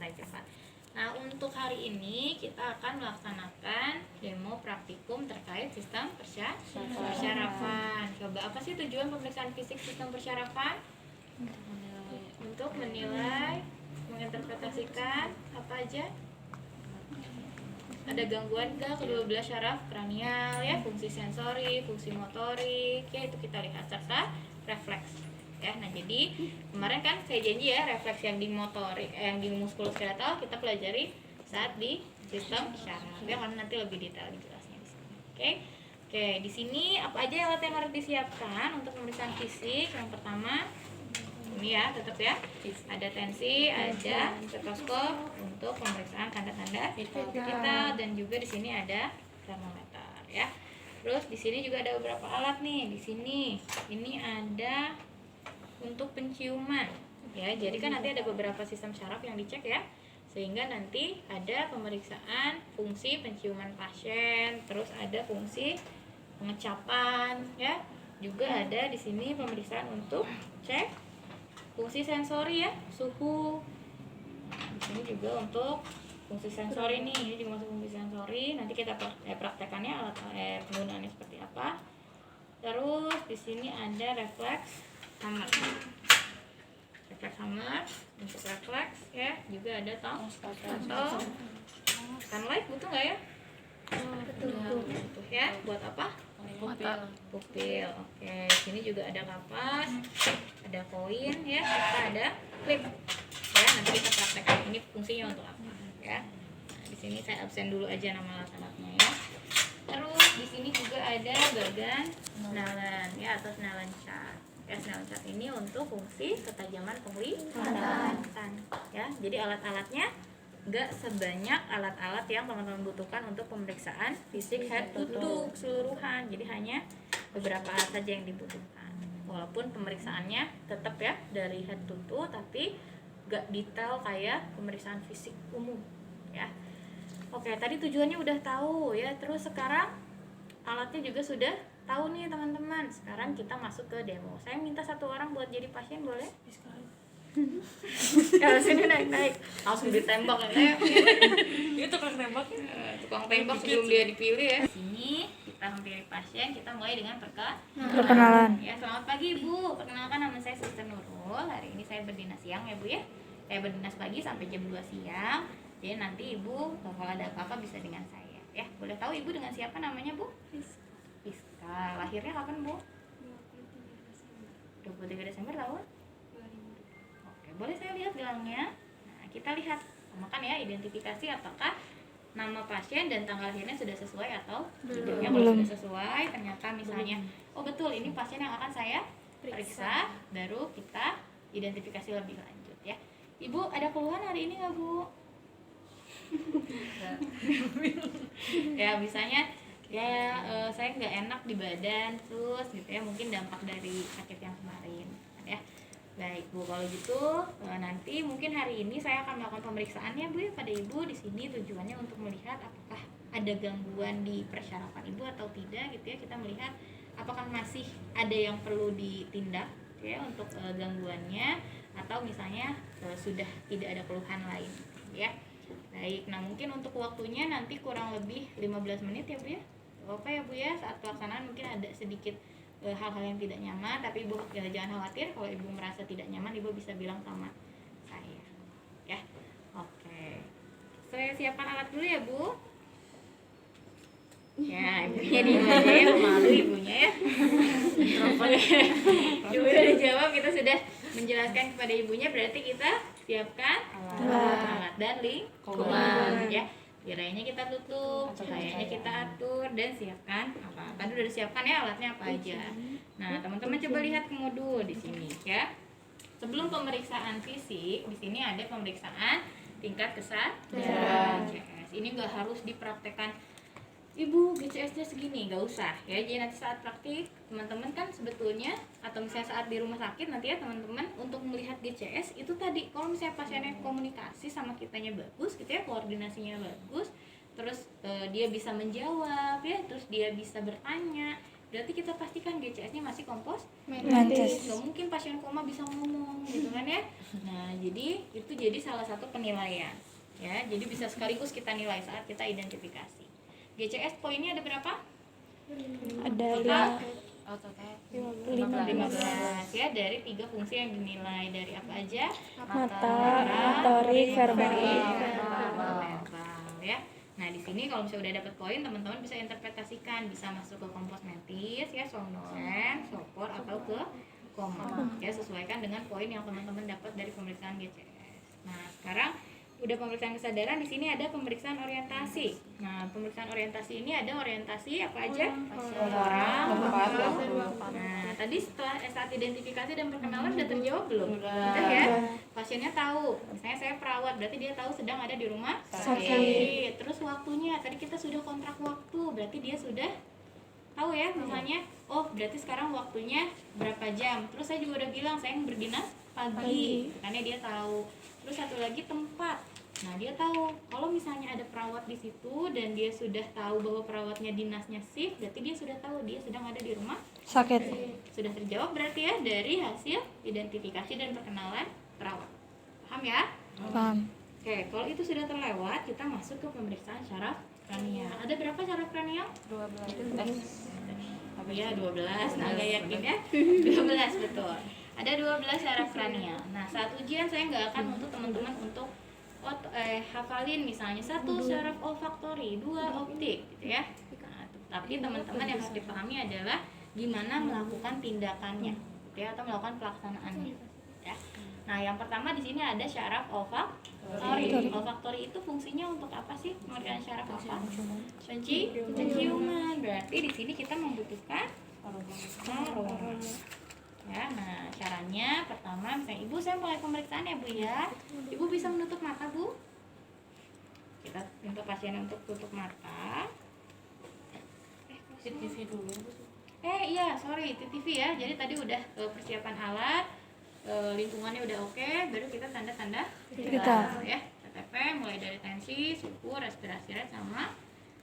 selesai cepat. Nah, untuk hari ini kita akan melaksanakan demo praktikum terkait sistem persyarafan. Coba, apa sih tujuan pemeriksaan fisik sistem persyarafan? Untuk menilai, menginterpretasikan apa aja? Ada gangguan ke kedua belah syaraf kranial ya, fungsi sensori, fungsi motorik ya, itu kita lihat, serta refleks ya. Nah, jadi kemarin kan saya janji ya, refleks yang di motorik yang di muskuloskeletal kita pelajari saat di sistem syaraf ya, karena nanti lebih detail dijelasnya di sini. Oke, di sini apa aja alat yang harus disiapkan untuk pemeriksaan fisik? Yang pertama ini ya, tetap ya, ada tensi, ada stetoskop untuk pemeriksaan tanda-tanda vital, dan juga di sini ada termometer ya. Terus di sini juga ada beberapa alat nih. Di sini ini ada untuk penciuman ya. Jadi kan nanti ada beberapa sistem syaraf yang dicek ya, sehingga nanti ada pemeriksaan fungsi penciuman pasien, terus ada fungsi pengecapan ya. Juga ada di sini pemeriksaan untuk cek fungsi sensori ya, suhu. Di sini juga untuk fungsi sensori nih, ini juga masuk fungsi sensori. Nanti kita praktekannya alat penggunaannya seperti apa. Terus di sini ada refleks hammer. Refleks hammer untuk refleks ya. Juga ada atau sunlight, butuh nggak ya? Butuh ya. Buat apa? Pupil. Oke, sini juga ada kapas, ada koin ya, serta ada klip. Ya, nanti kita praktekkan ini fungsinya untuk apa ya. Nah, di sini saya absen dulu aja nama alat-alatnya ya. Terus di sini juga ada bagan Snellen ya, atau Snellen chart. Ya, Snellen chart ini untuk fungsi ketajaman penglihatan ya. Jadi alat-alatnya nggak sebanyak alat-alat yang teman-teman butuhkan untuk pemeriksaan fisik head to toe keseluruhan. Jadi hanya beberapa alat saja yang dibutuhkan. Walaupun pemeriksaannya tetap ya dari head to toe, tapi nggak detail kayak pemeriksaan fisik umum ya. Oke, tadi tujuannya udah tahu ya. Terus sekarang alatnya juga sudah tahu nih teman-teman. Sekarang kita masuk ke demo. Saya minta satu orang buat jadi pasien, boleh? Kalau sini naik langsung ditembak ya. Itu tukang tembak. Tukang tembak sebelum dia dipilih ya. Sini kita hampiri pasien, kita mulai dengan perkenalan. Ya, selamat pagi Bu. Perkenalkan, nama saya Suster Nurul. Hari ini saya berdinas siang ya Bu ya. Saya berdinas pagi sampai jam 2 siang. Jadi nanti Ibu kalau ada apa-apa bisa dengan saya ya. Boleh tahu Ibu dengan siapa namanya Bu? Rizka. Lahirnya kapan Bu? 23 Desember tahun? Boleh saya lihat gelangnya? Nah, kita lihat makan ya, identifikasi apakah nama pasien dan tanggal lahirnya sudah sesuai atau tidak. Yang kalau sudah sesuai, ternyata misalnya oh betul ini pasien yang akan saya periksa, baru kita identifikasi lebih lanjut ya. Ibu ada keluhan hari ini nggak Bu? Ya, misalnya ya saya nggak enak di badan terus gitu ya, mungkin dampak dari sakit yang kemarin ya. Baik Bu, kalau gitu nanti mungkin hari ini saya akan melakukan pemeriksaannya Bu ya pada Ibu. Di sini tujuannya untuk melihat apakah ada gangguan di persyarafan Ibu atau tidak gitu ya. Kita melihat apakah masih ada yang perlu ditindak ya untuk gangguannya, atau misalnya sudah tidak ada keluhan lain ya. Baik, nah mungkin untuk waktunya nanti kurang lebih 15 menit ya Bu ya. Apa ya Bu ya, saat pelaksanaan mungkin ada sedikit hal-hal yang tidak nyaman, tapi Ibu jangan khawatir. Kalau Ibu merasa tidak nyaman, Ibu bisa bilang sama saya ya. Oke, saya siapkan alat dulu ya Bu ya. Ibunya di aja ya, malu ibunya ya. Ibu udah jawab, kita sudah menjelaskan kepada ibunya, berarti kita siapkan alat dan lingkungan ya. Tirainya kita tutup, cahayanya kita atur, dan siapkan apa? Tadi udah disiapkan ya alatnya apa aja. Nah, teman-teman coba lihat ke modul di sini ya. Sebelum pemeriksaan fisik, di sini ada pemeriksaan tingkat kesadaran GCS. Ini nggak harus dipraktekkan Ibu GCS-nya segini, nggak usah ya. Jadi nanti saat praktik teman-teman kan sebetulnya, atau misalnya saat di rumah sakit nanti ya teman-teman, untuk melihat GCS itu tadi kalau misalnya pasiennya komunikasi sama kitanya bagus gitu ya, koordinasinya bagus, terus dia bisa menjawab ya, terus dia bisa bertanya, berarti kita pastikan GCS-nya masih kompos Mentis. nggak mungkin pasien koma bisa ngomong gitu kan ya. Nah jadi itu jadi salah satu penilaian ya, jadi bisa sekaligus kita nilai saat kita identifikasi. GCS poinnya ada berapa? Ada Total? Total 15 ya, dari 3 fungsi yang dinilai. Dari apa aja? mata, motorik, verbal. verbal ya. Nah di sini kalau misalnya udah dapat poin, teman-teman bisa interpretasikan, bisa masuk ke kompos mentis ya, somnolen, sopor, atau ke koma ya, sesuaikan dengan poin yang teman-teman dapat dari pemeriksaan GCS. Nah sekarang udah pemeriksaan kesadaran, di sini ada pemeriksaan orientasi. Nah pemeriksaan orientasi ini ada orientasi apa aja? Orang. Nah tadi setelah saat identifikasi dan perkenalan udah terjawab belum? Udah ya. Pasiennya tahu, misalnya saya perawat, berarti dia tahu sedang ada di rumah sakit. Terus waktunya, tadi kita sudah kontrak waktu, berarti dia sudah tahu ya, misalnya oh berarti sekarang waktunya berapa jam. Terus saya juga udah bilang saya berdinas pagi, karena dia tahu. Terus satu lagi tempat. Nah dia tahu kalau misalnya ada perawat di situ dan dia sudah tahu bahwa perawatnya dinasnya shift, berarti dia sudah tahu dia sedang ada di rumah Sakit. sudah terjawab berarti ya dari hasil identifikasi dan perkenalan perawat. Paham ya? Paham. Oke, kalau itu sudah terlewat, kita masuk ke pemeriksaan syaraf kranial. Ada berapa syaraf kranial? 12. Apa ya 12? Nah, nggak yakin ya? 12 betul. Ada 12 syaraf kranial. Nah, saat ujian saya nggak akan untuk teman-teman untuk hafalin misalnya 1 syaraf olfaktori, 2 optik gitu ya. Nah, tapi teman-teman yang harus dipahami adalah gimana melakukan tindakannya gitu ya, atau melakukan pelaksanaannya ya. Nah, yang pertama di sini ada syaraf olfaktori. Olfaktori itu fungsinya untuk apa sih? Pemeriksaan syaraf apa? Penciuman. Berarti di sini kita membutuhkan aroma. Ya, nah caranya pertama misalnya Ibu saya mulai pemeriksaan ya Bu ya. Ibu bisa menutup mata Bu. Kita minta pasien untuk tutup mata. CTV dulu. Iya sorry TTV ya. Jadi tadi udah persiapan alat, lingkungannya udah oke, baru kita tanda-tanda vital ya. TTP mulai dari tensi, suhu, respirasi rate sama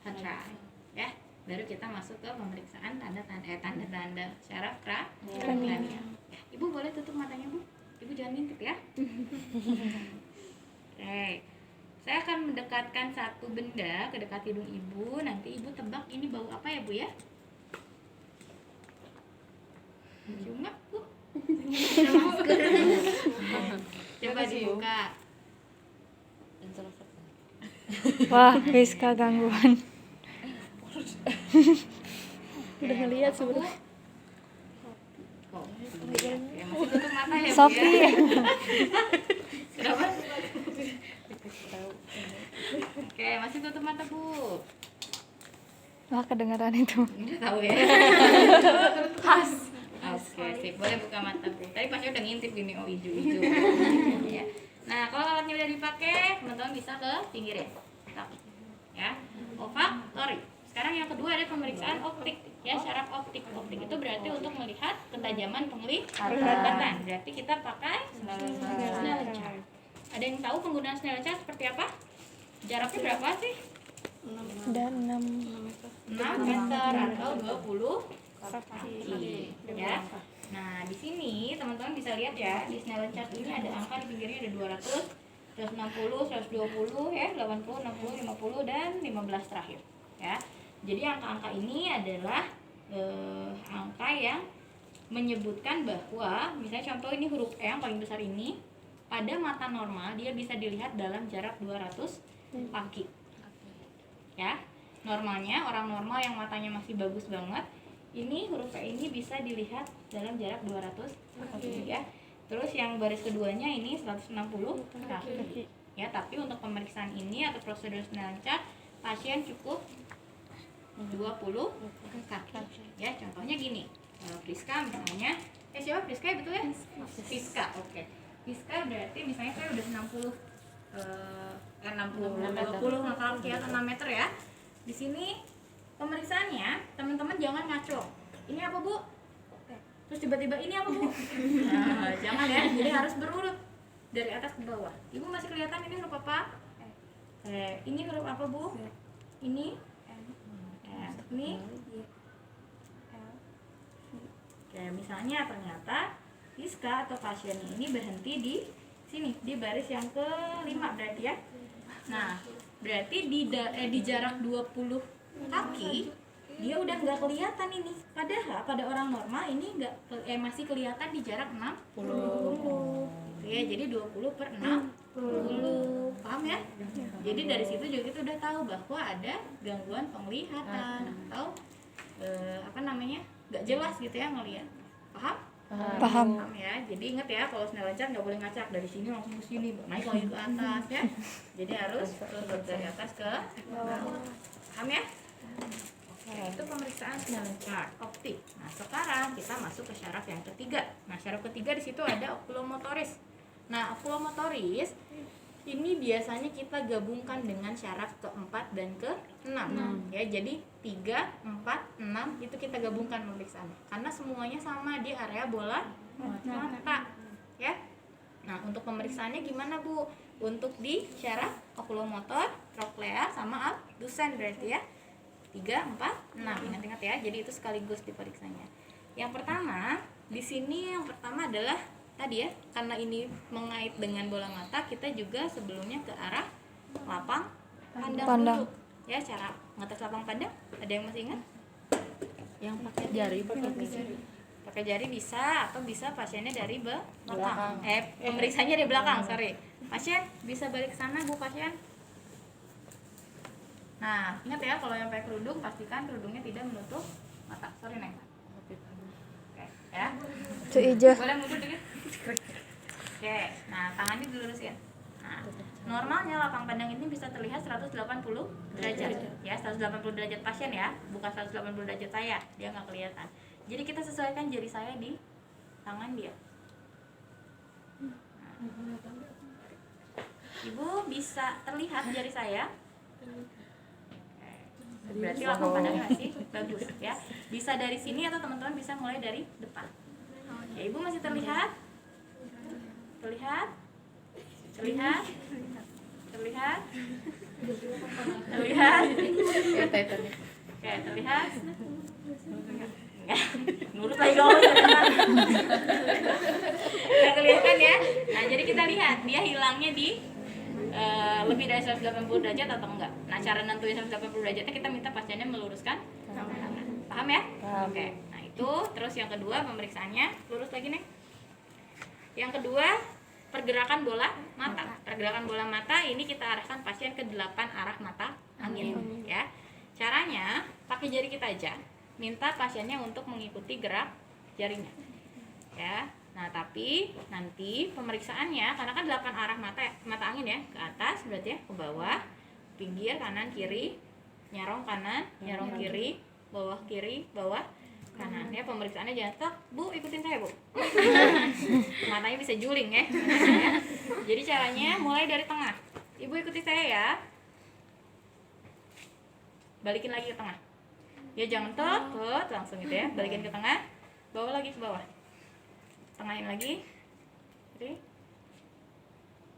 heart rate ya. Baru kita masuk ke pemeriksaan tanda-tanda syaraf kranial. Ya, Ibu boleh tutup matanya Bu. Ibu jangan ngintip ya. Oke. Saya akan mendekatkan satu benda ke dekat hidung Ibu. Nanti Ibu tebak ini bau apa ya Bu ya? Cium nggak Bu? Coba dibuka. Wah, Rizka gangguan. Udah ngeliat sebelum. Ya, masih tutup mata ya Bu Sofi. ya? Kenapa? Oke, masih tutup mata Bu. Wah, kedengaran itu. Udah tahu ya. Pas. Oke, sip. Boleh buka mata Bu. Tadi pasnya udah ngintip gini, oh hijau-hijau. Ya. Nah, kalau alatnya udah dipakai, teman-teman bisa ke pinggir ya. Ya. Olfaktori. Sekarang yang kedua ada pemeriksaan optik. Ya, syaraf optik. Optik itu berarti untuk melihat ketajaman penglihatan. Berarti kita pakai Snellen chart. Ada yang tahu penggunaan Snellen chart seperti apa? Jaraknya berapa sih? Dan 6 meter atau 20 kaki ya. Nah di sini teman-teman bisa lihat ya, di Snellen chart ini ada angka di pinggirnya ada 200, 160, 120 ya, 80, 60, 50 dan 15 terakhir ya. Jadi angka-angka ini adalah angka yang menyebutkan bahwa misalnya contoh ini huruf E yang paling besar ini pada mata normal dia bisa dilihat dalam jarak 200 kaki ya. Normalnya orang normal yang matanya masih bagus banget, ini huruf E ini bisa dilihat dalam jarak 200 kaki ya. Terus yang baris keduanya ini 160 kaki ya. Tapi untuk pemeriksaan ini atau prosedur Snellen chart, pasien cukup 20 kaki ya. Contohnya gini, Priska misalnya, siapa Priska ya, betul ya? Priska, oke. Priska berarti misalnya saya udah 60 20 kaki atau 6 meter ya. Di sini pemeriksaannya teman-teman jangan ngaco. Ini apa Bu? Terus tiba-tiba ini apa Bu? Nah, jangan ya. Jadi harus berurut dari atas ke bawah. Ibu masih kelihatan ini huruf apa? Ini huruf apa Bu? Ini ini Kayak misalnya ternyata Rizka atau pasiennya ini berhenti di sini, di baris yang kelima berarti ya. Nah, berarti di jarak 20 kaki dia udah nggak kelihatan ini. Padahal pada orang normal ini masih kelihatan di jarak 60. Ya, jadi 20 per 60. Paham ya? Jadi dari situ juga kita udah tahu bahwa ada gangguan penglihatan atau nggak jelas gitu ya ngelihat. Paham? Paham. Ya. Jadi ingat ya, kalau snail lancar nggak boleh ngacak dari sini langsung ke sini, naik lagi ke atas ya. Jadi harus dari atas ke bawah. Paham ya? Oke, itu pemeriksaan snail lancar optik. Nah, sekarang kita masuk ke syaraf yang ketiga. Nah, syaraf ketiga di situ ada okulomotoris. Nah, okulomotoris ini biasanya kita gabungkan dengan syaraf keempat dan ke-6 ya. Jadi 3, 4, 6 itu kita gabungkan pemeriksaannya karena semuanya sama di area bola mata ya. Nah, untuk pemeriksaannya gimana Bu? Untuk di syaraf okulomotor, troklear sama abdusen berarti ya. 3, 4, 6. Ingat-ingat ya. Jadi itu sekaligus diperiksanya. Yang pertama, di sini yang pertama adalah tadi ya, karena ini mengait dengan bola mata, kita juga sebelumnya ke arah lapang pandang dulu. Ya, cara ngetes lapang pandang, ada yang masih ingat? Yang pakai jari, Pakai jari bisa, atau bisa pasiennya dari belakang. Pemeriksanya dari belakang, sorry. Pasien bisa balik ke sana, Bu pasien. Nah, ingat ya, kalau yang pakai kerudung, pastikan kerudungnya tidak menutup mata. Sorry, Neng. Oke, ya. Itu Ija. Boleh mundur dikit? Oke, nah tangannya dilurusin. Nah, normalnya lapang pandang ini bisa terlihat 180 derajat ya, 180 derajat pasien ya, bukan 180 derajat saya, dia nggak kelihatan. Jadi kita sesuaikan jari saya di tangan dia. Nah, Ibu bisa terlihat jari saya? Berarti lapang pandangnya masih bagus ya. Bisa dari sini atau teman-teman bisa mulai dari depan. Ya, Ibu masih terlihat? Terlihat? Terlihat? Terlihat? Terlihat? Oke, terlihat? Nurut lagi kamu. Nggak kelihatan ya? Nah, jadi kita lihat dia hilangnya di lebih dari 180 derajat atau enggak. Nah, cara nentuin 180 derajatnya kita minta pasiennya meluruskan tangan. Paham ya? Oke. Nah, itu terus yang kedua pemeriksaannya, lurus lagi nih. Yang kedua, pergerakan bola mata. Pergerakan bola mata ini kita arahkan pasien ke 8 arah mata angin ya. Caranya pakai jari kita aja. Minta pasiennya untuk mengikuti gerak jarinya. Ya. Nah, tapi nanti pemeriksaannya karena kan 8 arah mata angin ya, ke atas berarti ya, ke bawah, pinggir, kanan, kiri, nyarong kanan, nyarong kiri, bawah kiri, bawah kanan ya. Pemeriksaannya jangan tak, Bu, ikutin saya, Bu. Matanya bisa juling ya. Jadi caranya mulai dari tengah. Ibu ikuti saya ya. Balikin lagi ke tengah. Ya jangan takut langsung gitu ya. Balikin ke tengah, bawa lagi ke bawah. Tengahin lagi. Kiri.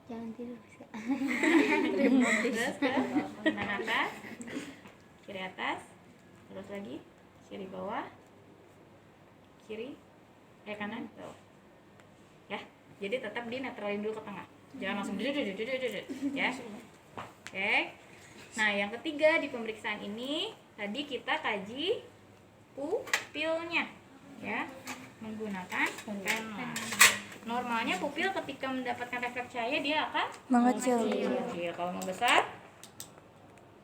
Jangan tidur bisa. Terus ke kanan atas, kiri atas, terus lagi kiri bawah, kiri, kanan bawah. Ya, jadi tetap dinetralin dulu ke tengah. Jangan langsung ya. Oke. Nah, yang ketiga di pemeriksaan ini tadi kita kaji pupilnya, ya, menggunakan penel. Normalnya pupil ketika mendapatkan refleks cahaya dia akan Mengecil. Kalau membesar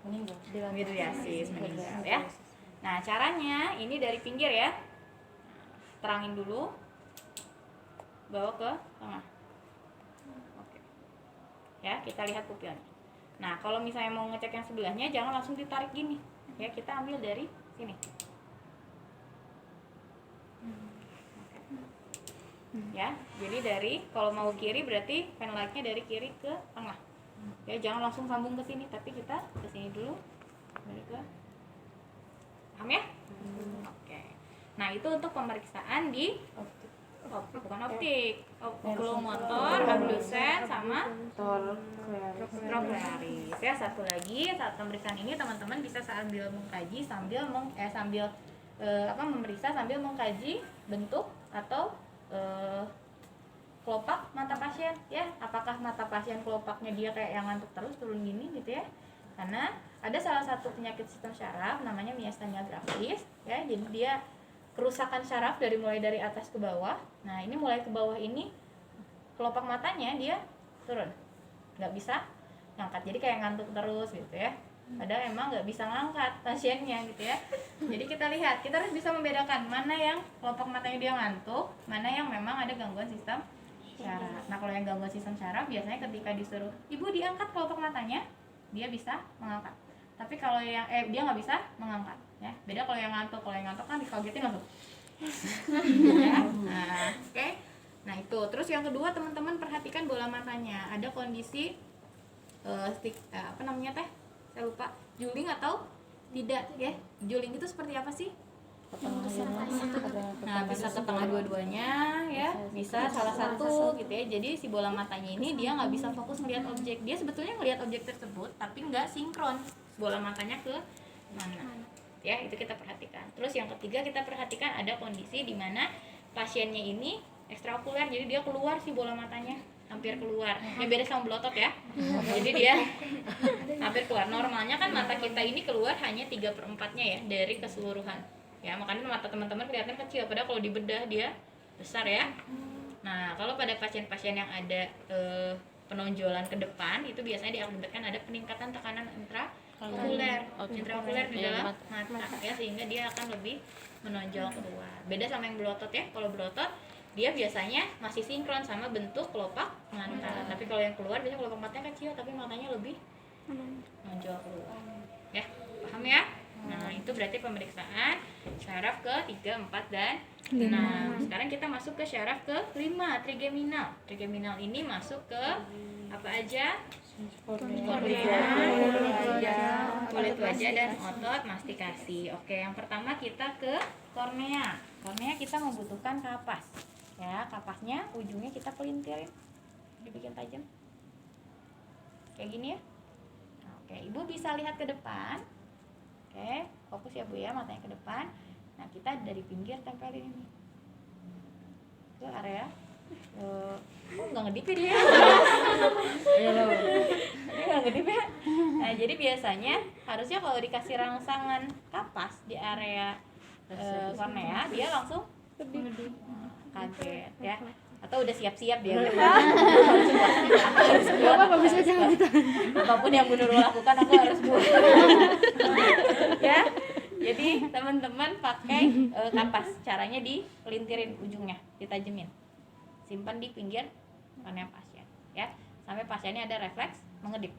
meninggal, midriasis, meninggal ya. Nah, caranya ini dari pinggir ya. Terangin dulu, bawa ke tengah. Oke. Ya, kita lihat pupilnya. Nah, kalau misalnya mau ngecek yang sebelahnya jangan langsung ditarik gini. Ya, kita ambil dari sini. Ya, jadi dari kalau mau kiri berarti pen light-nya dari kiri ke tengah. Ya, jangan langsung sambung ke sini, tapi kita ke sini dulu. Balik ke. Paham ya? Oke. Nah, itu untuk pemeriksaan di bukan optik, okulomotor, abdusen sama troklearis. Ya, satu lagi saat pemeriksaan ini teman-teman bisa sambil mengkaji memeriksa sambil mengkaji bentuk atau kelopak mata pasien ya. Apakah mata pasien kelopaknya dia kayak yang ngantuk terus turun gini gitu ya, karena ada salah satu penyakit sistem syaraf namanya miastenia gravis ya. Jadi dia kerusakan syaraf mulai dari atas ke bawah. Nah ini mulai ke bawah ini kelopak matanya dia turun, nggak bisa ngangkat, jadi kayak ngantuk terus gitu ya. Padahal emang nggak bisa ngangkat pasiennya gitu ya. Jadi kita lihat, kita harus bisa membedakan mana yang kelopak matanya dia ngantuk, mana yang memang ada gangguan sistem syaraf. Nah kalau yang gangguan sistem syaraf biasanya ketika disuruh ibu diangkat kelopak matanya, dia bisa mengangkat. Tapi kalau yang dia nggak bisa mengangkat ya. Beda kalau yang ngantuk kan dikagetin langsung ya. Nah oke. Nah itu terus yang kedua, teman-teman perhatikan bola matanya ada kondisi apa namanya teh, saya lupa, juling atau tidak ya. Juling itu seperti apa sih? Nah bisa ke tengah dua-duanya ya, bisa salah satu gitu ya. Jadi si bola matanya ini dia nggak bisa fokus melihat objek, dia sebetulnya melihat objek tersebut tapi nggak sinkron bola matanya ke mana ya. Itu kita perhatikan. Terus yang ketiga kita perhatikan ada kondisi di mana pasiennya ini ekstraokuler, jadi dia keluar si bola matanya, hampir keluar ya, beda sama belotot ya. Jadi dia hampir keluar. Normalnya kan mata kita ini keluar hanya 3/4-nya ya dari keseluruhan ya, makanya mata teman-teman kelihatan kecil, padahal kalau dibedah dia besar ya. Nah kalau pada pasien-pasien yang ada penonjolan ke depan itu biasanya diakibatkan ada peningkatan tekanan intraokuler di dalam mata ya, sehingga dia akan lebih menonjol keluar. Beda sama yang belotot ya. Kalau belotot dia biasanya masih sinkron sama bentuk kelopak mata, tapi kalau yang keluar biasanya kelopak matanya kecil tapi matanya lebih menonjol keluar ya. Paham ya? Nah itu berarti pemeriksaan syaraf ke 3, 4, dan 6. Sekarang kita masuk ke syaraf ke 5, trigeminal. Trigeminal ini masuk ke apa aja? Kornea, kulit wajah, dan otot mastikasi. Oke, yang pertama kita ke kornea. Kornea kita membutuhkan kapas ya. Kapasnya ujungnya kita pelintirin, dibikin tajam kayak gini ya. Oke, ibu bisa lihat ke depan. Oke, fokus ya bu ya, matanya ke depan. Nah kita dari pinggir tempelin ini ke area nggak ngedip ya dia. Dia nggak ngedip ya. Nah jadi biasanya harusnya kalau dikasih rangsangan kapas di area kornea, dia langsung kaget ya, atau udah siap-siap dia. Apa bisa jangan gitu. Apapun yang Bu Nurul lakukan aku harus buat. Ya. Jadi teman-teman pakai kapas, caranya dipelintirin ujungnya, ditajemin. Simpan di pinggir kornea pasien ya, sampai pasiennya ada refleks mengedip.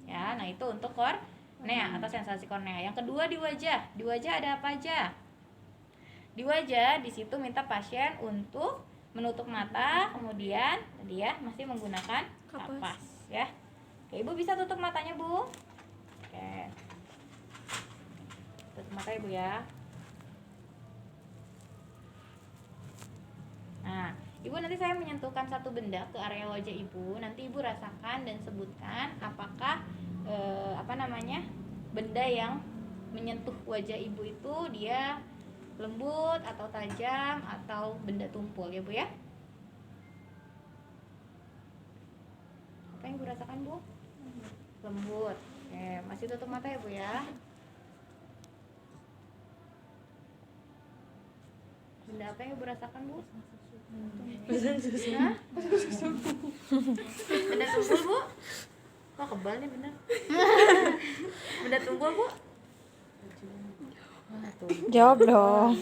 Ya, nah itu untuk kornea atau sensasi kornea. Yang kedua di wajah. Di wajah ada apa aja? Di wajah di situ minta pasien untuk menutup mata, kemudian tadi ya masih menggunakan kapas ya. Oke, ibu bisa tutup matanya bu. Oke, tutup mata ibu ya. Nah, ibu nanti saya menyentuhkan satu benda ke area wajah ibu. Nanti ibu rasakan dan sebutkan apakah benda yang menyentuh wajah ibu itu dia lembut atau tajam atau benda tumpul ya bu ya. Apa yang ibu rasakan bu? Lembut. Oke, masih tutup mata ya bu ya. Benda apa yang ibu rasakan bu? Hah? Benda tumpul bu? Kok kebal nih bener. Benda tumpul bu? Jawab dong.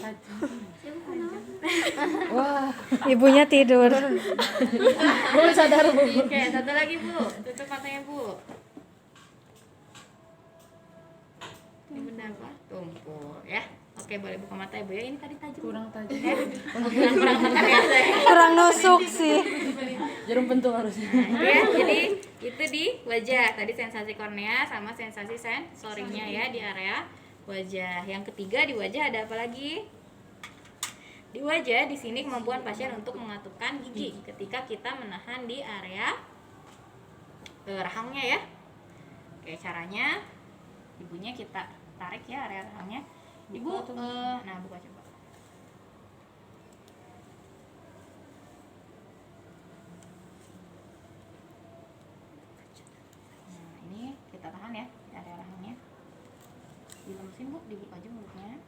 Wah, Ibunya tidur. belum sadar bu. Oke, satu lagi bu, tutup matanya bu. Ini benda apa? Tumpul ya. Oke, boleh buka mata ibu ya. Ini tadi tajam. Kurang tajam. Kurang biasa ya. Kurang nusuk sih. Jarum pentul harusnya. Ya, jadi itu di wajah. Tadi sensasi kornea sama sensasi sensorinya ya di area wajah. Yang ketiga di wajah ada apa lagi? Di wajah di sini kemampuan pasien untuk mengatupkan gigi ketika kita menahan di area rahangnya ya. Oke, caranya ibunya kita tarik ya area rahangnya. Ibu, nah buka coba. terusin Bu, dibuka aja mulutnya.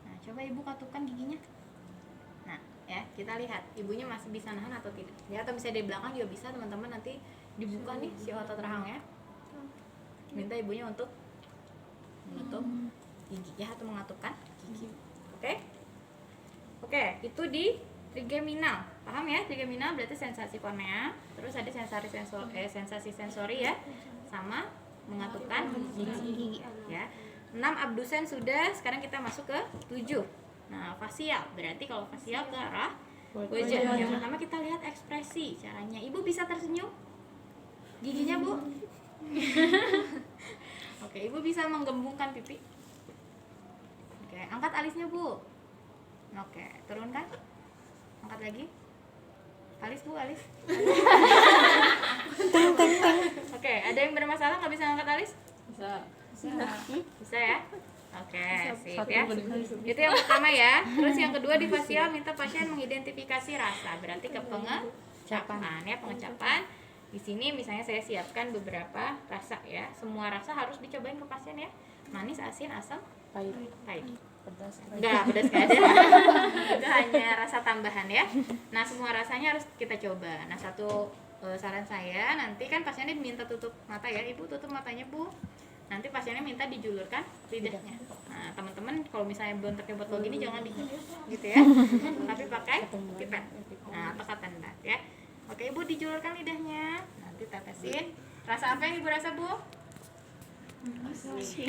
Nah, coba Ibu katupkan giginya. Nah, ya, kita lihat ibunya masih bisa nahan atau tidak. Ya, atau bisa dari belakang juga bisa, teman-teman, nanti dibuka nih si otot rahangnya. Minta ibunya untuk menutup gigi ya, atau mengatupkan gigi. Oke? Oke, itu di trigeminal. Paham ya? Trigeminal berarti sensasi kornea, terus ada sensasi sensori ya, sama mengatupkan gigi ya. 6 abdusen sudah, sekarang kita masuk ke 7. Nah, fasial. Berarti kalau fasial ke arah wajah. Yang pertama kita lihat ekspresi. Caranya Ibu bisa tersenyum? Giginya, Bu? Oke, Ibu bisa menggembungkan pipi. Oke, angkat alisnya, Bu. Oke, turunkan. Angkat lagi. Alis, Bu, alis. Oke, ada yang bermasalah nggak bisa angkat alis? Bisa ya? Oke, sip ya. Itu yang pertama ya. Terus yang kedua di fasial minta pasien mengidentifikasi rasa. Berarti ke pengecapan ya, pengecapan. Di sini misalnya saya siapkan beberapa rasa ya. Semua rasa harus dicobain ke pasien ya. Manis, asin, asam, pahit. Enggak, pedas nggak ada. Itu hanya rasa tambahan ya. Nah, semua rasanya harus kita coba. Nah, satu saran saya, nanti kan pasiennya diminta tutup mata ya. Ibu tutup matanya, Bu. Nanti pasiennya minta dijulurkan lidahnya. Nah, teman-teman kalau misalnya belum pakai botol gini jangan gitu ya. Tapi pakai pipet. Nah, atau cotton bud ya. Oke, Ibu dijulurkan lidahnya. Nanti tetesin. Rasa apa yang Ibu rasa, Bu? Oke.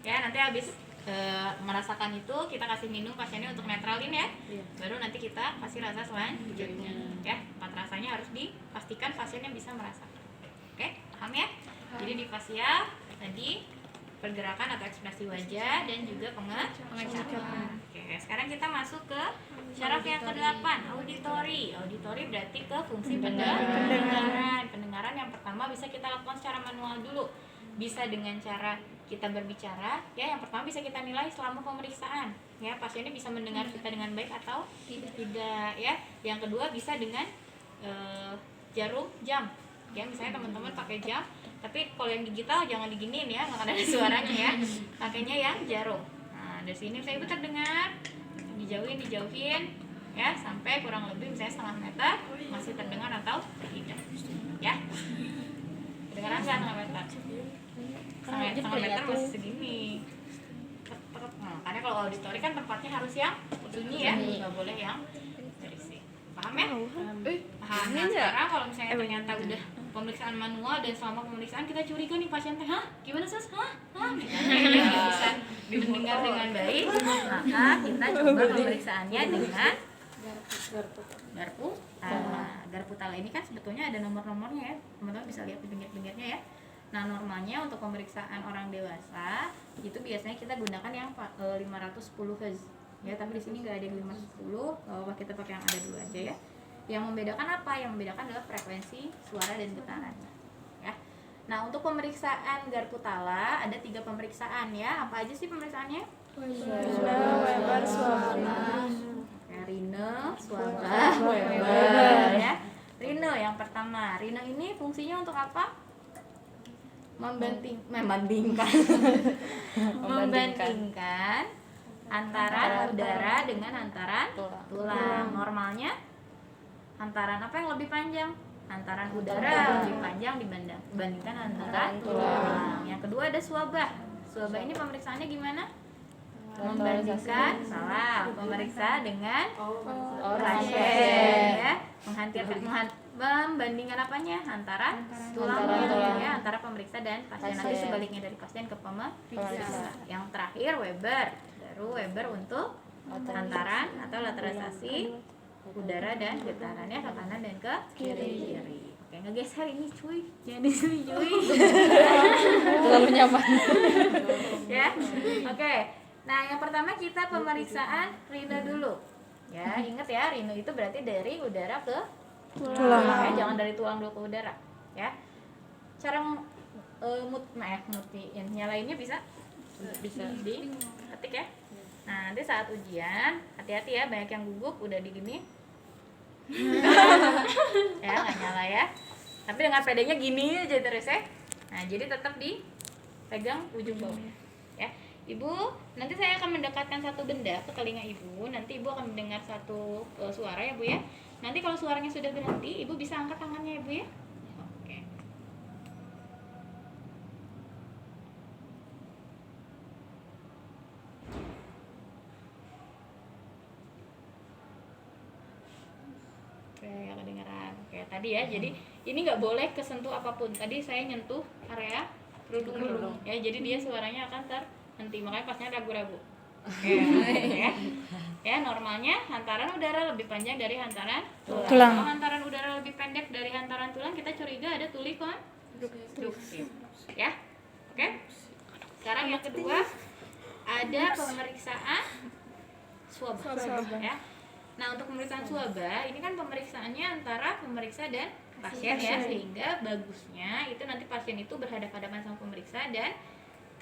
Ya, nanti habis merasakan itu kita kasih minum pasiennya untuk netralin ya. Baru nanti kita kasih rasa selanjutnya. Ya, 4 rasanya harus dipastikan pasiennya bisa merasakan. Oke, paham ya? Jadi di fasial tadi pergerakan atau ekspresi wajah dan juga pengecapan. Oke, sekarang kita masuk ke syaraf yang ke-8, auditori. Auditori berarti ke fungsi pendengaran. Pendengaran yang pertama bisa kita lakukan secara manual dulu. Bisa dengan cara kita berbicara, ya. Yang pertama bisa kita nilai selama pemeriksaan, ya. Pasiennya bisa mendengar kita dengan baik atau tidak, ya. Yang kedua bisa dengan jarum jam. Ya, misalnya teman-teman pakai jam, tapi kalau yang digital jangan diginiin ya, nggak ada suaranya ya. Pakainya yang jarum. Nah, dari sini saya terdengar, dijauhin, ya, sampai kurang lebih misalnya setengah meter masih terdengar atau tidak, ya. Kedengaran nggak setengah meter? Setengah meter masih segini. Nah, karena kalau auditori kan tempatnya harus yang sunyi ya, nggak boleh yang berisik. Paham ya? Paham. Nah, sekarang kalau misalnya ternyata udah pemeriksaan manual dan selama pemeriksaan kita curiga nih pasien teh, hah? Gimana sus? Hah? Tidak bisa didengar dengan baik, maka kita coba pemeriksaannya dengan garpu tala. Garpu tala ini kan sebetulnya ada nomor-nomornya ya, teman-teman bisa lihat di pinggir-pinggirnya ya. Nah, normalnya untuk pemeriksaan orang dewasa itu biasanya kita gunakan yang 510 Hz ya, tapi di sini nggak ada yang 510, kita pakai yang ada dulu aja ya. Yang membedakan apa? Yang membedakan adalah frekuensi suara dan getaran ya. Nah, untuk pemeriksaan garpu tala ada 3 pemeriksaan ya. Apa aja sih pemeriksaannya? Weber, swaba. Rine, swaba, Weber ya. Rine yang pertama. Rine ini fungsinya untuk apa? Membandingkan antara udara dengan antara tulang. Normalnya antaran apa yang lebih panjang? Antaran udara lebih panjang dibandingkan antara tulang. Yang kedua ada swabah. Swabah ini pemeriksaannya gimana? Membandingkan, salah, pemeriksa dengan pasien ya, membandingkan apanya? Antara tulang ya, antara pemeriksa dan pasien. Nanti sebaliknya dari pasien ke pemeriksa. Yang terakhir Weber, baru Weber untuk antaran atau lateralisasi udara dan getarannya ke kanan dan ke kiri. Oke, ngegeser ini cuy, jangan di sini cuy. Terlalu nyaman. Ya, oke. Nah, yang pertama kita pemeriksaan rine dulu. Ya, ingat ya, rine itu berarti dari udara ke tulang. Ya, jangan dari tulang dulu ke udara. Ya. Cara nyalainnya bisa diketik ya. Nah, nanti saat ujian, hati-hati ya, banyak yang gugup udah digini. Ya, nggak nyala ya. Tapi dengan pedenya gini aja terus ya. Nah, jadi tetap pegang ujung baunya ya. Ibu, nanti saya akan mendekatkan satu benda ke telinga ibu. Nanti ibu akan mendengar satu suara ya bu ya. Nanti kalau suaranya sudah berhenti, ibu bisa angkat tangannya ya bu ya. Oke. Oke, ya kedengaran. Oke, tadi ya. Jadi ini nggak boleh kesentuh apapun. Tadi saya nyentuh area kerudung dulu. Ya, jadi dia suaranya akan terhenti. Makanya pasnya ragu-ragu. Oke, ya. Ya, normalnya hantaran udara lebih panjang dari hantaran tulang. Kalau hantaran udara lebih pendek dari hantaran tulang, kita curiga ada tuli konstruktif. Ya. Oke. Sekarang yang kedua ada pemeriksaan swab. Ya. Nah, untuk pemeriksaan swaba, ini kan pemeriksaannya antara pemeriksa dan pasien ya, sehingga bagusnya itu nanti pasien itu berhadapan-hadapan sama pemeriksa dan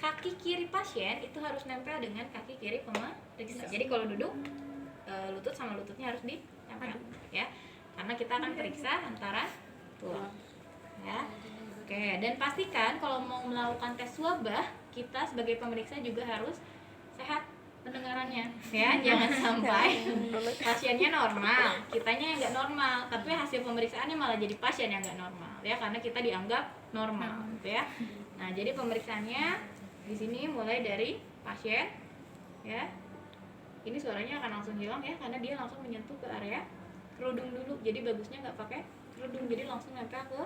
kaki kiri pasien itu harus nempel dengan kaki kiri pemeriksa. Jadi kalau duduk lutut sama lututnya harus ditempel ya. Karena kita akan periksa antara tulang. Ya. Oke, dan pastikan kalau mau melakukan tes swabah, kita sebagai pemeriksa juga harus sehat pendengarannya ya, jangan sampai pasiennya normal, kitanya yang nggak normal, tapi hasil pemeriksaannya malah jadi pasien yang nggak normal ya, karena kita dianggap normal gitu ya. Nah, jadi pemeriksaannya di sini mulai dari pasien ya. Ini suaranya akan langsung hilang ya, karena dia langsung menyentuh ke area kerudung dulu. Jadi bagusnya nggak pakai kerudung, jadi langsung nempel ke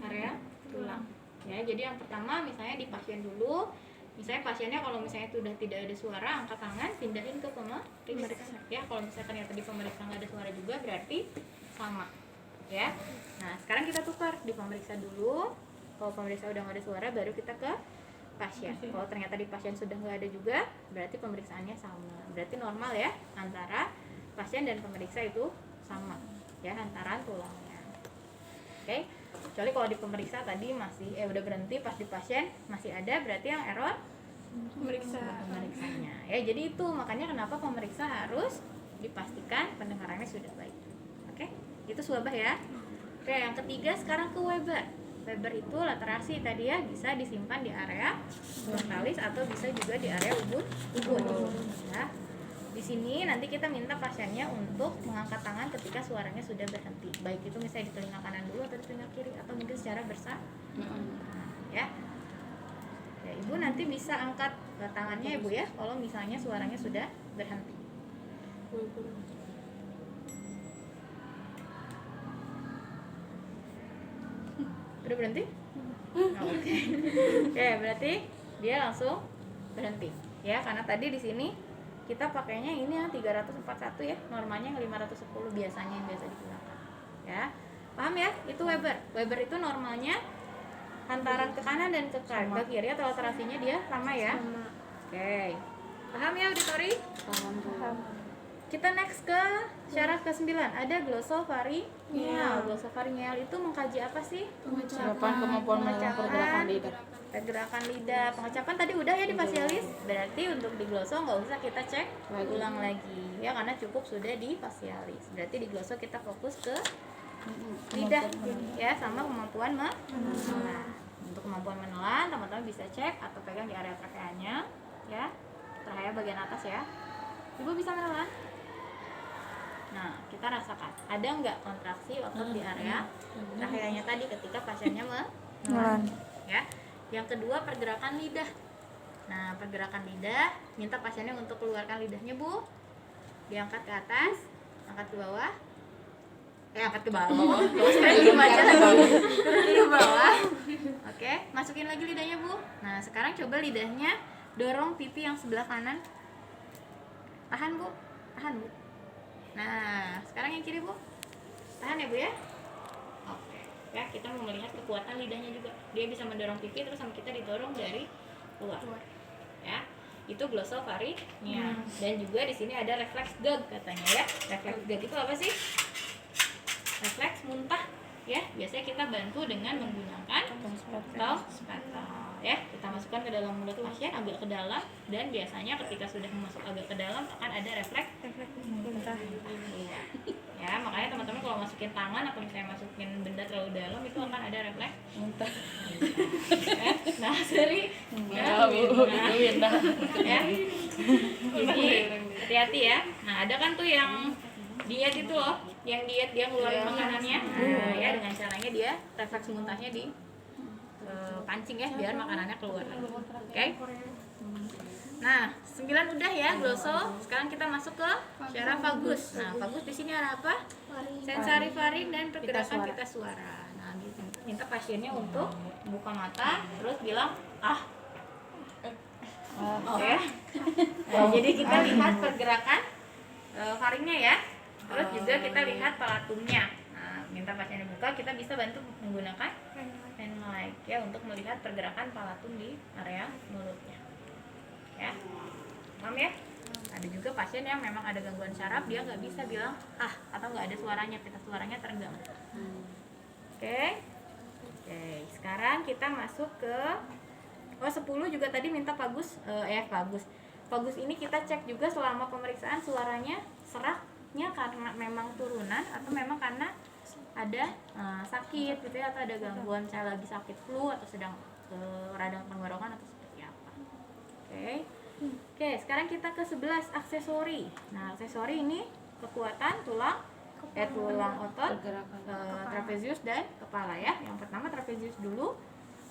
area tulang ya. Jadi yang pertama misalnya di pasien dulu. Misalnya pasiennya kalau misalnya sudah tidak ada suara, angkat tangan, pindahin ke pemeriksa. Ya, kalau misalnya ternyata di pemeriksa nggak ada suara juga, berarti sama. Ya. Nah, sekarang kita tukar di pemeriksa dulu. Kalau pemeriksa udah nggak ada suara, baru kita ke pasien. Kalau ternyata di pasien sudah nggak ada juga, berarti pemeriksaannya sama. Berarti normal ya, antara pasien dan pemeriksa itu sama. Ya, hantaran tulangnya. Oke. Kecuali kalau di pemeriksa tadi masih udah berhenti, pas di pasien masih ada, berarti yang error pemeriksanya ya. Jadi itu makanya kenapa pemeriksa harus dipastikan pendengarannya sudah baik. Oke, itu swabah ya. Oke, yang ketiga sekarang ke Weber. Weber itu laterasi tadi ya, bisa disimpan di area frontalis atau bisa juga di area ubun ya. Di sini nanti kita minta pasiennya untuk mengangkat tangan ketika suaranya sudah berhenti. Baik itu misalnya di telinga kanan dulu atau di telinga kiri atau mungkin secara bersama. Ya. Ya, Ibu nanti bisa angkat tangannya ya Bu ya, kalau misalnya suaranya sudah berhenti. Udah berhenti? Oke. Oke, berarti dia langsung berhenti. Ya, karena tadi di sini kita pakainya ini yang 341 ya, normalnya yang 510 biasanya yang biasa digunakan. Ya. Paham ya? Itu Weber. Weber itu normalnya hantaran ke kanan dan ke kiri atau laterasinya dia sama ya? Oke. Paham ya auditori? Paham. Kita next ke syarat ke-9. Ada glossopharyngeal. Glossopharyngeal itu mengkaji apa sih? Pengucapan kemampuan pergerakan lidah. Pergerakan lidah. Pengucapan tadi udah ya di facialis. Berarti untuk di glosso nggak usah kita cek ulang lagi ya, karena cukup sudah di facialis. Berarti di glosso kita fokus ke lidah ya, sama kemampuan menelan. Untuk kemampuan menelan teman-teman bisa cek atau pegang di area trakeanya ya, trachea bagian atas ya. Ibu bisa menelan. Nah, kita rasakan ada nggak kontraksi otot di area trakeanya tadi ketika pasiennya menelan ya. Yang kedua, pergerakan lidah. Nah, pergerakan lidah, minta pasiennya untuk keluarkan lidahnya Bu, diangkat ke atas, angkat ke bawah, angkat ke bawah, sekarang diem aja turun ke bawah. Oke, masukin lagi lidahnya Bu. Nah, sekarang coba lidahnya dorong pipi yang sebelah kanan. Tahan Bu, tahan Bu. Nah, sekarang yang kiri Bu, tahan ya Bu ya. Oke, ya kita mau melihat kekuatan lidahnya juga. Dia bisa mendorong pipi terus sama kita didorong dari luar. Ya, itu glossopharyngeal. Dan juga di sini ada refleks gag katanya ya. Refleks gag itu apa sih? Refleks muntah ya. Biasanya kita bantu dengan menggunakan tong spatel ya. Kita masukkan ke dalam mulut pasien agak ke dalam, dan biasanya ketika sudah masuk agak ke dalam akan ada refleks muntah. Iya. Ya, makanya teman-teman kalau masukin tangan atau misalnya masukin benda terlalu dalam itu akan ada refleks muntah. Ya. Nah, sorry. Enggak, Bu. Itu Winda. Ya. Jadi hati-hati ya. Nah, ada kan tuh yang diet itu loh, yang diet dia ngeluarin makanannya. Nah, ya dengan caranya dia refleks muntahnya di pancing ya biar makanannya keluar. Oke? Nah, 9 udah ya gloso. Sekarang kita masuk ke syaraf vagus. Nah, vagus di sini ada apa? Sensori faring dan pergerakan pita suara. Nah, minta pasiennya untuk buka mata terus bilang ah. Ya. Nah, jadi kita lihat pergerakan faringnya ya. Terus juga kita lihat palatumnya. Nah, minta pasiennya buka, kita bisa bantu menggunakan hand light ya untuk melihat pergerakan palatum di area mulutnya. Ya, paham ya? Ada juga pasien yang memang ada gangguan syaraf, dia nggak bisa bilang ah atau nggak ada suaranya, pita suaranya terenggang. Oke, sekarang kita masuk ke 10 juga tadi minta vagus. Vagus ini kita cek juga selama pemeriksaan suaranya seraknya karena memang turunan atau memang karena ada sakit gitu ya, atau ada gangguan misalnya lagi sakit flu atau sedang radang tenggorokan atau seperti apa. Oke, sekarang kita ke 11 aksesori. Nah, aksesori ini kekuatan tulang otot, trapezius dan kepala ya. Yang pertama trapezius dulu.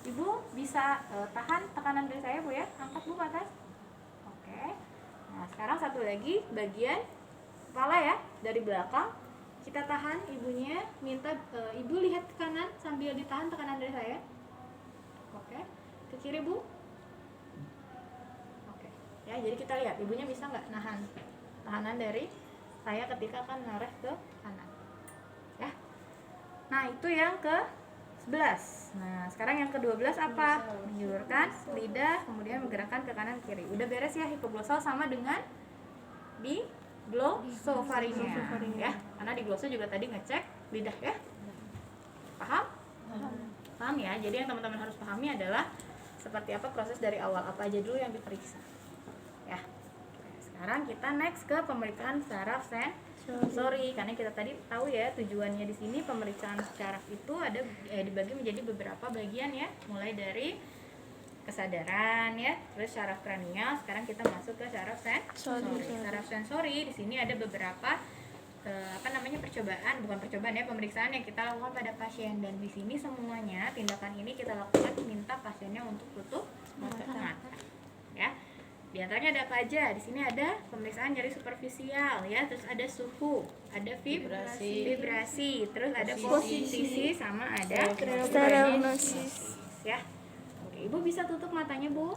Ibu bisa tahan tekanan dari saya Bu ya. Angkat Bu ke atas. Oke. Nah, sekarang satu lagi bagian kepala ya, dari belakang. Kita tahan ibunya, minta ibu lihat ke kanan sambil ditahan tekanan dari saya. Oke. Ke kiri Bu. Oke. Ya, jadi kita lihat ibunya bisa nggak nahan tahanan dari saya ketika akan mengarah ke kanan. Ya. Nah, itu yang ke 11. Nah, sekarang yang ke-12 apa? Menjulurkan lidah, kemudian menggerakkan ke kanan kiri. Udah beres ya hipoglossal sama dengan di glosopharyngeal ya. Karena di gloso juga tadi ngecek lidah ya. Paham? Paham ya. Jadi yang teman-teman harus pahami adalah seperti apa proses dari awal, apa aja dulu yang diperiksa. Ya. Sekarang kita next ke pemeriksaan saraf sensori, karena kita tadi tahu ya tujuannya di sini pemeriksaan saraf itu ada dibagi menjadi beberapa bagian ya, mulai dari kesadaran ya, terus saraf kranial. Sekarang kita masuk ke saraf sensori. Saraf sensori di sini ada beberapa pemeriksaan yang kita lakukan pada pasien, dan di sini semuanya tindakan ini kita lakukan minta pasiennya untuk tutup mata. Ya. Di antaranya ada apa aja? Di sini ada pemeriksaan nyeri superficial ya, terus ada suhu, ada vibrasi, terus ada posisi sama ada stereognosis ya. Oke, Ibu bisa tutup matanya Bu.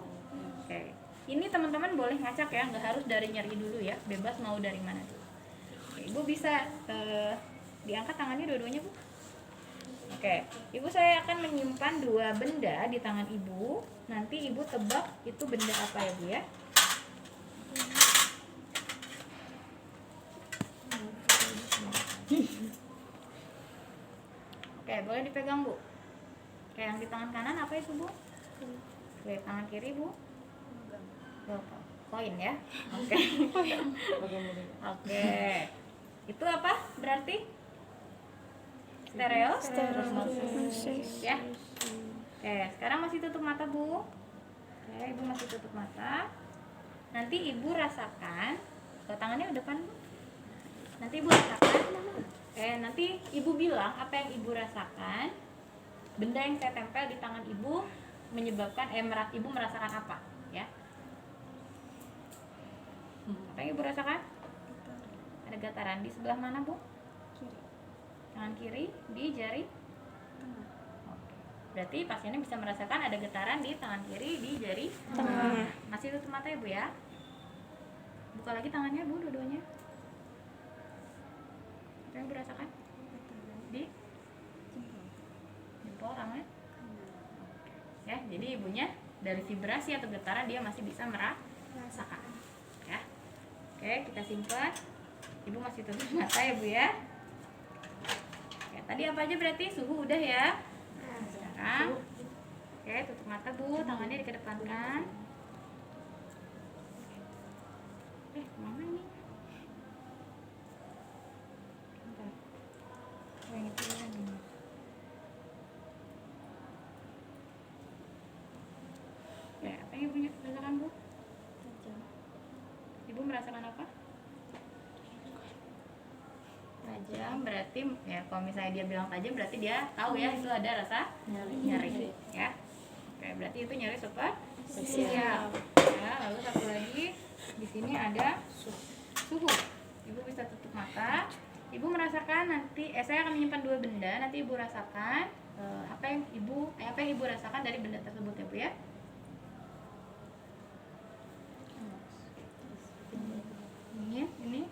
Oke. Ini teman-teman boleh ngacak ya, nggak harus dari nyeri dulu ya, bebas mau dari mana dulu. Oke, Ibu bisa diangkat tangannya dua-duanya Bu. Oke, Ibu saya akan menyimpan 2 benda di tangan Ibu. Nanti Ibu tebak itu benda apa ya Bu ya. Oke, boleh dipegang Bu. Oke, yang di tangan kanan apa itu Bu? Oke, tangan kiri Bu. Koin ya. Oke. Oke. Itu apa berarti? Stereognosis ya. Oke, sekarang masih tutup mata Bu. Oke, Ibu masih tutup mata. Nanti Ibu rasakan, tangannya udah depan Bu. Nanti Ibu rasakan. Nanti Ibu bilang apa yang Ibu rasakan. Benda yang saya tempel di tangan Ibu menyebabkan Ibu merasakan apa, ya? Apa yang Ibu rasakan? Ada getaran di sebelah mana Bu? Tangan kiri di jari tengah. Oke. Berarti pasiennya bisa merasakan ada getaran di tangan kiri di jari tengah. Masih tutup mata ya Bu ya. Buka lagi tangannya Bu, dua-duanya. Apa yang Bu rasakan? Di jempol tangan. Ya, jadi ibunya dari vibrasi atau getaran dia masih bisa merasakan. Ya. Oke, kita simpan. Ibu masih tutup mata ya Bu ya. Tadi apa aja berarti? Suhu udah ya. Sekarang oke, tutup mata Bu, tangannya dikedepankan. Mana ini? Bentar. Yang itu lagi. ibu rasakan bu? Ibu merasakan apa? Tajam berarti ya, kalau misalnya dia bilang tajam berarti dia tahu ya itu ada rasa nyeri ya. Oke, berarti itu nyeri superficial ya. Lalu satu lagi di sini ada suhu. Ibu bisa tutup mata. Ibu merasakan nanti saya akan menyimpan dua benda, nanti ibu rasakan apa yang ibu rasakan dari benda tersebut ya bu ya. Ini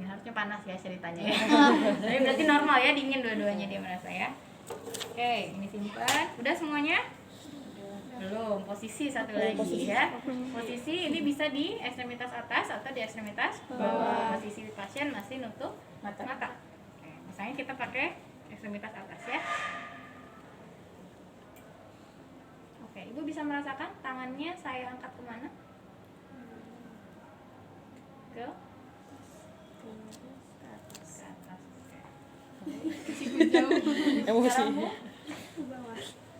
harusnya panas ya ceritanya ya. Jadi berarti normal ya, dingin dua-duanya dia merasa ya. Oke, ini simpan. Udah semuanya? Belum. Posisi satu lagi ya. Posisi ini bisa di ekstremitas atas atau di ekstremitas bawah. Posisi pasien masih nutup mata. Oke, misalnya kita pakai ekstremitas atas ya. Oke, ibu bisa merasakan tangannya saya angkat kemana? Ke atas. Emosi. Ke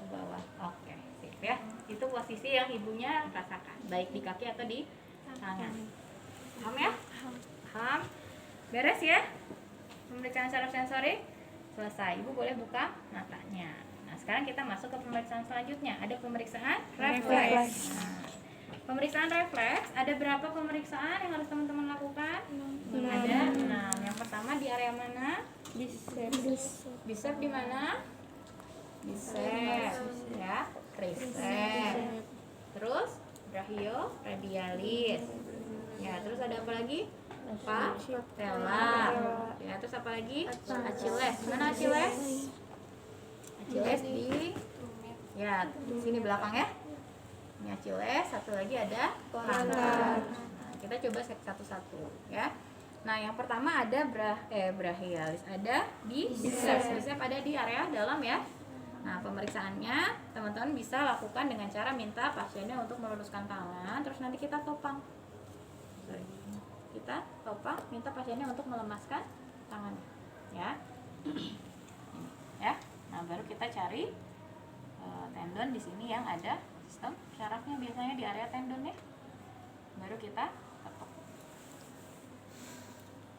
bawah. Oke, sip ya. Itu posisi yang ibunya rasakan, baik di kaki atau di tangan. Paham ya? Paham? Beres ya? Pemeriksaan saraf sensorik selesai. Ibu boleh buka matanya. Nah, sekarang kita masuk ke pemeriksaan selanjutnya. Ada pemeriksaan refleks. Nah, pemeriksaan refleks, ada berapa pemeriksaan yang harus teman-teman lakukan? Ada 6. Yang pertama di area mana? Bicep di mana? Bicep ya, tricep. Terus brachioradialis. Ya, terus ada apa lagi? Patella. Ya, terus apa lagi? Achilles. Mana Achilles? Achilles di sini belakang ya. Ini Achilles, satu lagi ada plantar. Nah, kita coba cek satu-satu ya. Nah, yang pertama ada brachialis, ada di bicep. Bicep ada di area dalam ya. Nah, pemeriksaannya teman-teman bisa lakukan dengan cara minta pasiennya untuk meluruskan tangan, terus nanti kita topang. Kita topang, minta pasiennya untuk melemaskan tangannya ya. Ini ya. Nah, baru kita cari tendon di sini yang ada sistem syarafnya, biasanya di area tendon ya. Baru kita ketuk.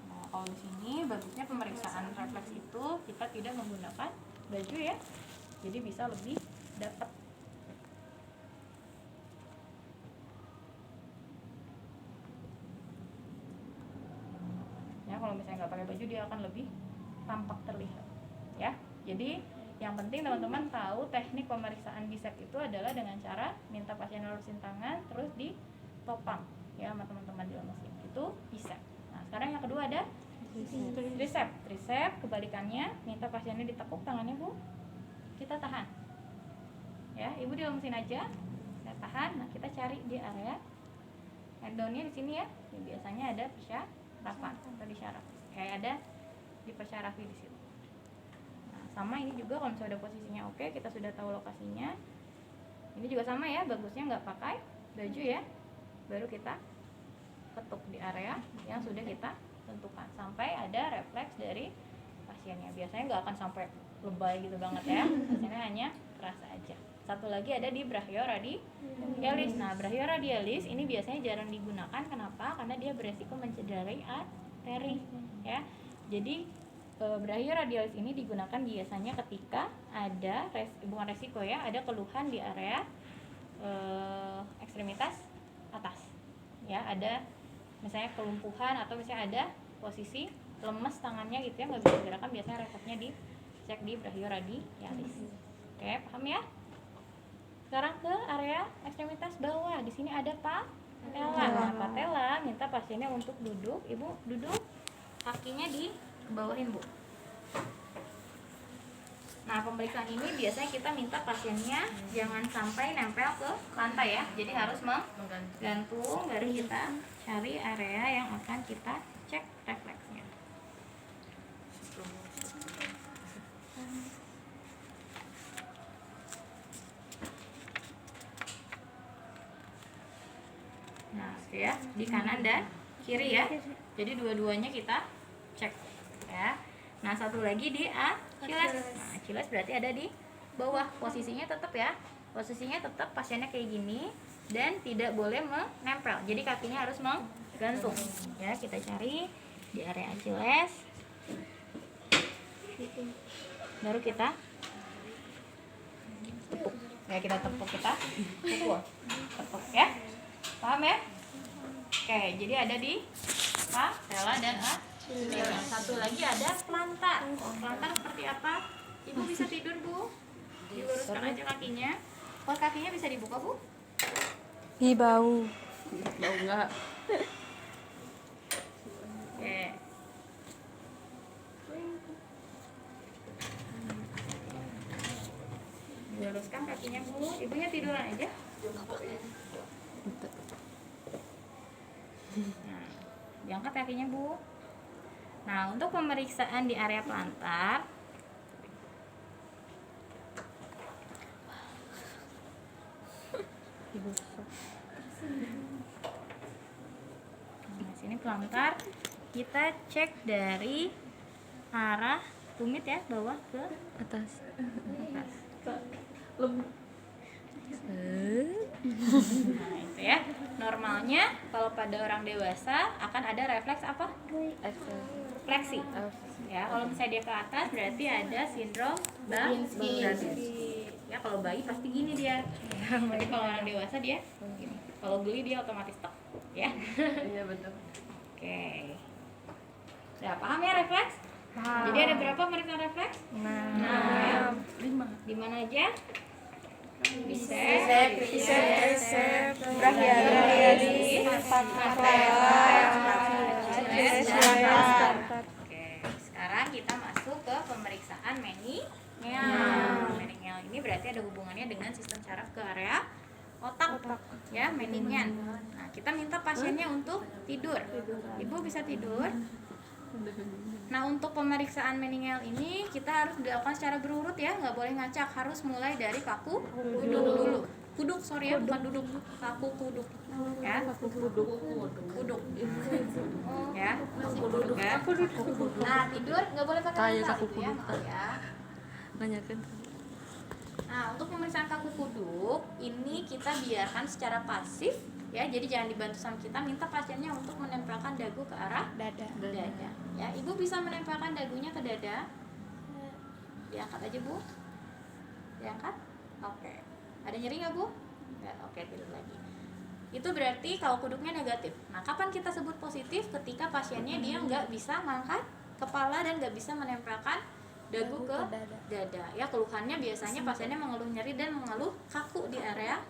Nah, kalau di sini bagusnya pemeriksaan refleks itu kita tidak menggunakan baju ya. Jadi bisa lebih dapat. Ya, kalau misalnya nggak pakai baju dia akan lebih tampak terlihat. Ya, jadi yang penting teman-teman tahu teknik pemeriksaan bicep itu adalah dengan cara minta pasien lurusin tangan terus ditopang ya sama teman-teman di mesin. Itu bicep. Nah, sekarang yang kedua ada tricep. Tricep kebalikannya, minta pasiennya ditekuk tangannya Bu. Kita tahan. Ya, Ibu dilemesin aja. Kita tahan. Nah, kita cari di area tendonnya di sini ya. Biasanya ada persyarafan atau di syaraf. Kayak ada di persyarafi di situ. Sama ini juga kalau misalnya udah posisinya oke, kita sudah tahu lokasinya. Ini juga sama ya, bagusnya nggak pakai baju ya. Baru kita ketuk di area yang sudah kita tentukan sampai ada refleks dari pasiennya. Biasanya nggak akan sampai lebay gitu banget ya. Pasiennya hanya terasa aja. Satu lagi ada di brachioradialis. Nah, brachioradialis ini biasanya jarang digunakan. Kenapa? Karena dia beresiko mencederai arteri ya. Jadi brachioradialis ini digunakan biasanya ketika ada bukan resiko ya, ada keluhan di area ekstremitas atas ya, ada misalnya kelumpuhan atau misalnya ada posisi lemes tangannya gitu ya, nggak bisa gerakan, biasanya refleksnya dicek di brachioradialis. Oke, paham ya? Sekarang ke area ekstremitas bawah, di sini ada patella. Nah, patella minta pasiennya untuk duduk. Ibu duduk, kakinya di bawahin Bu. Nah, pemeriksaan ini biasanya kita minta pasiennya jangan sampai nempel ke lantai ya. Jadi harus menggantung, baru kita cari area yang akan kita cek refleksnya. Nah, ya, di kanan dan kiri ya. Jadi dua-duanya kita cek ya. Nah, satu lagi di Achilles. Nah, Achilles berarti ada di bawah, posisinya tetap ya Posisinya tetap pasiennya kayak gini dan tidak boleh menempel. Jadi kakinya harus menggantung. Ya, kita cari di area Achilles. Baru kita tepuk. Ya, kita tepuk, kita pukul. Tepuk ya. Paham ya? Oke, jadi ada di patella dan Achilles. Satu lagi ada plantar. Plantar seperti apa? Ibu bisa tidur, Bu. Diluruskan aja kakinya. Kalau kakinya bisa dibuka, Bu? Ih, bau. Bau enggak? Oke. Diluruskan kakinya, Bu. Ibunya tiduran aja. Nah, diangkat kakinya, Bu. Nah, untuk pemeriksaan di area plantar, nah, sini plantar kita cek dari arah tumit ya, bawah ke Atas. atas. Nah, itu ya. Normalnya kalau pada orang dewasa akan ada refleks apa? Fleksi. Ya, kalau misalnya dia ke atas berarti ada sindrom Babinski. Ya, kalau bayi pasti gini dia. Tapi kalau orang dewasa dia gini. Kalau geli dia otomatis tek, ya. Iya betul. Oke. Udah paham ya refleks? Paham. Jadi ada berapa pemeriksaan refleks? Nah. 5. Di mana aja? Bicep, brachialis, Oke, sekarang kita masuk ke pemeriksaan meningeal. Meningeal ini berarti ada hubungannya dengan sistem saraf ke area otak. Ya, meningean. Nah, kita minta pasiennya untuk tidur. Ibu bisa tidur. Nah, untuk pemeriksaan meningeal ini kita harus dilakukan secara berurut ya, nggak boleh ngacak, harus mulai dari kaku kuduk dulu. Kuduk, sorry ya, bukan duduk, kaku kuduk. Ya, kuduk. Ya, kuduk ya. Nah, tidur nggak boleh pakai Kayak bantal kaku gitu ya, kuduk. maaf ya. Nanyakan. Nah, untuk pemeriksaan kaku kuduk ini kita biarkan secara pasif ya, jadi jangan dibantu sama kita. Minta pasiennya untuk menempelkan dagu ke arah dada. dada. Ya, ibu bisa menempelkan dagunya ke dada. Diangkat aja, Bu. Diangkat. Oke. Ada nyeri nggak, Bu? Nggak. Oke, tidur lagi. Itu berarti kalau kuduknya negatif. Nah, kapan kita sebut positif? Ketika pasiennya dia nggak bisa mengangkat kepala dan nggak bisa menempelkan dagu ke dada. Ya, keluhannya biasanya pasiennya mengeluh nyeri dan mengeluh kaku di area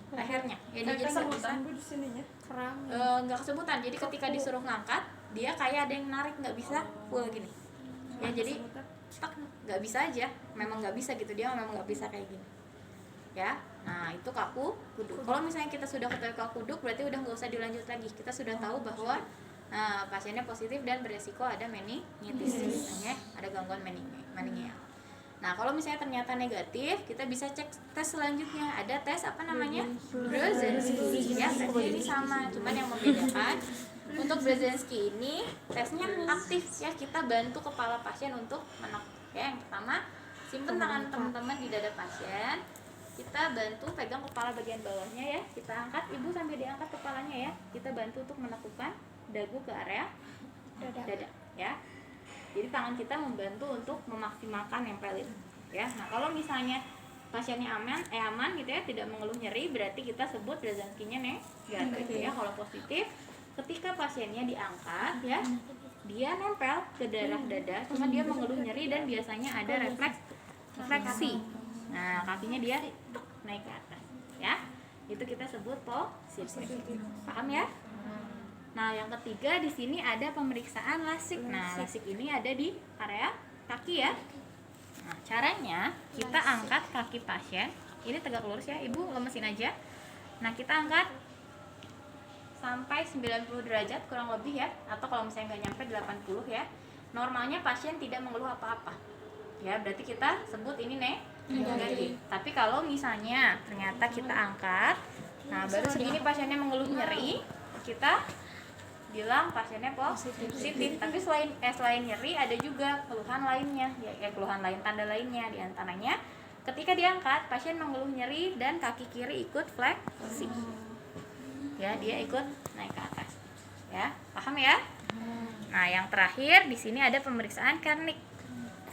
lehernya. Ya, dia jadi nggak bisa. di sininya. Kram. Nggak kesebutan. Jadi ketika disuruh ngangkat, dia kayak ada yang narik, nggak bisa full gini. Ya, jadi stuck, nggak bisa aja. Memang nggak bisa gitu, dia memang nggak bisa kayak gini. Ya, nah itu kaku kuduk. Kalau misalnya kita sudah ketahui kaku kuduk, berarti udah nggak usah dilanjut lagi. Kita sudah tahu bahwa pasiennya positif dan beresiko ada meningitis, misalnya ada gangguan meningeal. Nah, kalau misalnya ternyata negatif, kita bisa cek tes selanjutnya. Ada tes apa namanya? Brzezinski. Ya, tesnya ini sama, cuman yang membedakan untuk Brzezinski ini tesnya aktif ya. Kita bantu kepala pasien untuk menekuk. Ya, yang pertama, simpen tangan teman-teman di dada pasien. Kita bantu pegang kepala bagian bawahnya ya. Kita angkat, ibu sambil diangkat kepalanya ya. Kita bantu untuk menekukkan dagu ke area dada ya. Jadi tangan kita membantu untuk memaksimalkan nempelin ya. Nah, kalau misalnya pasiennya aman gitu ya, tidak mengeluh nyeri, berarti kita sebut Brzezinskinya negatif ya. Kalau positif, ketika pasiennya diangkat ya, dia nempel ke daerah dada, cuma dia mengeluh nyeri dan biasanya ada refleksi. Nah, kakinya dia naik ke atas ya. Itu kita sebut positif. Paham ya? Nah, yang ketiga di sini ada pemeriksaan lasik. Nah, lasik ini ada di area kaki ya. Nah, caranya kita angkat kaki pasien. Ini tegak lurus ya, ibu lemesin aja. Nah, kita angkat sampai 90 derajat kurang lebih ya. Atau kalau misalnya nggak nyampe 80 ya. Normalnya pasien tidak mengeluh apa-apa. Ya, berarti kita sebut ini negatif. Tapi kalau misalnya ternyata kita angkat, nah baru segini pasiennya mengeluh nyeri, kita bilang pasiennya positif. Tapi selain nyeri ada juga keluhan lainnya ya, keluhan lain, tanda lainnya, diantaranya Ketika diangkat, pasien mengeluh nyeri dan kaki kiri ikut fleksi. Ya, dia ikut naik ke atas. Ya, paham ya? Nah, yang terakhir di sini ada pemeriksaan Kernik.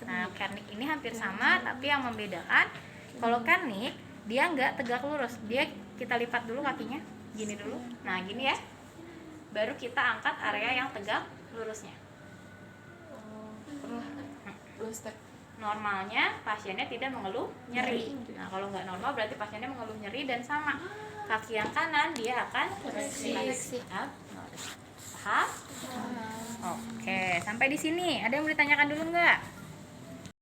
Nah, Kernik ini hampir sama, tapi yang membedakan kalau Kernik dia nggak tegak lurus. Dia kita lipat dulu kakinya, gini dulu. Nah, gini ya. Baru kita angkat area yang tegak lurusnya. Normalnya pasiennya tidak mengeluh nyeri. Nah, kalau nggak normal berarti pasiennya mengeluh nyeri dan sama kaki yang kanan dia akan fleksi. Paham? Oke, sampai di sini. Ada yang mau ditanyakan dulu nggak?